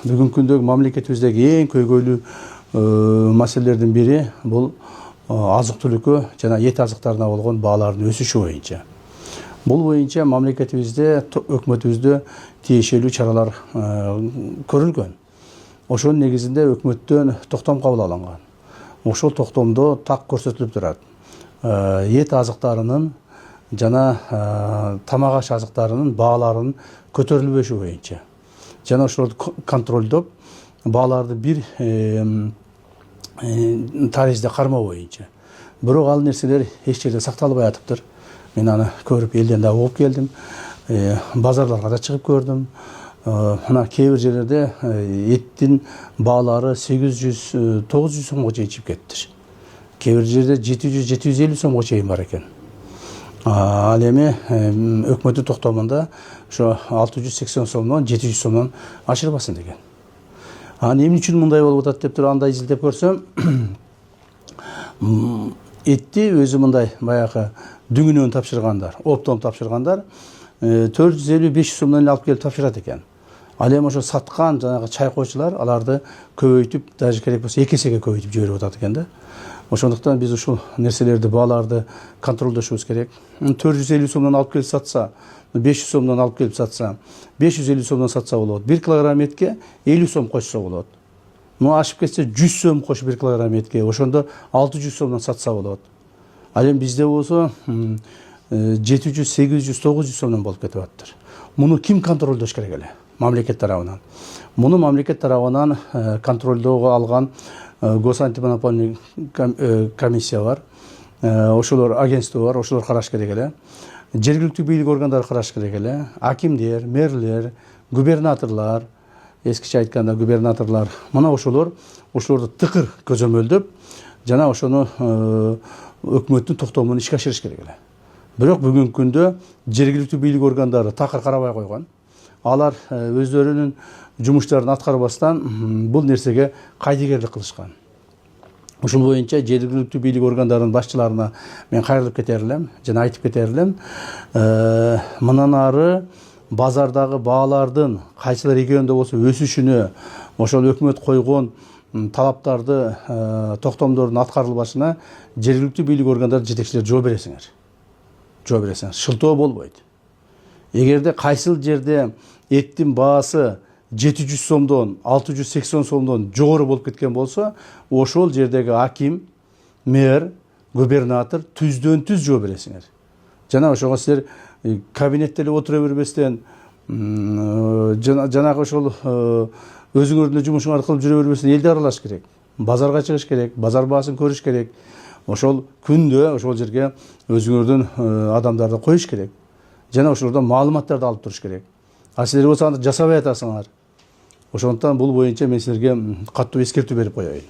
бүгүнкү күндөгү мамлекетибиздеги эң көйгөйлүү маселелердин бири бул азык түлүккө жана эт азыктарына болгон баалардын өсүшү боюнча. Бул боюнча мамлекетибизде, өкмөтүбүздө тиешелүү чаралар көрүлгөн. Ошонун негизинде өкмөттөн токтом кабыл алынган. Ошол токтомдо так көрсөтүлүп турат. Эт азыктарынын жана тамак аш азыктарынын бааларынын көтөрүлбөшү боюнча. Жана ошолорду контролдоп, бааларды бир таризде кармоо боюнча. Бирок ал нерселер эч жерде сакталбай атыптыр. Мен аны көрүп элден да угуп келдим. Базарларга да чыгып көрдүм. Мына кээ бир жерлерде эттин баалары 800-900 сомго чейин чыгып кетиптир. Кээ бир жерде 700-750 сомго чейин бар экен. Ал эми өкмөттүн токтомунда ошо 680 сомдон 700 сомдон ашырбасын деген. Эмне үчүн мындай болуп атат деп туруп анда изилдеп көрсөм, этти өзү мындай баягы дүңүнөн тапшыргандар, оптом тапшыргандар 450-500 сомдон алып келип тапшырат экен. Ал эми ошо саткан жанагы чайкоочулар аларды көбөйтүп, даже керек болсо 2 эсеге көбөйтүп жиберип атат экен да. Ошондуктан биз ушул нерселерди, бааларды контролдошубуз керек. 450 сомдон алып келип сатса, 500 сомдон алып келип сатса, 550 сомдон сатса болот. 1 килограмм этке 50 сом кошсо болот. Ашып кетсе 100 сом кош 1 килограмм этке, ошондо 600 сомдон сатса болот. Ал эми бизде болсо 700, 800, 900 сомдон болуп кетип атыптыр. Муну ким контролдош керек эле? Мамлекет тарабынан. Муну мамлекет тарабынан контролдоого алган госантимонопольный комиссия бар. Ошолор агентство бар, ошолор караш керек эле. Жергиликтүү бийлик органдары караш керек эле. Акимдер, мэрлер, губернаторлор, эскиче айтканда губернаторлор, мына ошолорду тыкыр көзөмөлдөп, жана ошону өкмөттүн токтомун ишке ашырыш керек эле. Бирок бүгүнкү күндө жергиликтүү бийлик органдары такыр карабай койгон. Алар өздөрүнүн жумуштарын аткарбастан бул нерсеге кайдыгерлик кылышкан. Ушул боюнча жергиликтүү бийлик органдарынын башчыларына мен кайрылып кетер элем жана айтып кетер элем. Мындан ары базардагы баалардын кайсылар региондо болсо өсүшүнө, ошол өкмөт койгон талаптарды, токтомдордун аткарылбашына жергиликтүү бийлик органдары жетекчилер жооп бересиңер. Жооп бересиңер. Шылтоо болбойт. Эгерде кайсыл жерде эттин баасы 700 сомдон 680 сомдон жогору болуп кеткен болсо, ошол жердеги аким, мэр, губернатор түздөн түз жооп бересиңер. Жана ошого силер кабинетте эле отура бербестен, жанагы ошол өзүңөрдүн жумушуңарды кылып жүрө бербестен элди аралаш керек. Базарга чыгыш керек, базар баасын көрүш керек. Ошол күндө ошол жерге өзүңөрдүн адамдарды коюш керек. Жана ошолордон маалыматтарды алып туруш керек. А силер болсо аны жасабай атасыңар. Ошондуктан бул боюнча мен силерге каттуу эскертүү берип коеюн.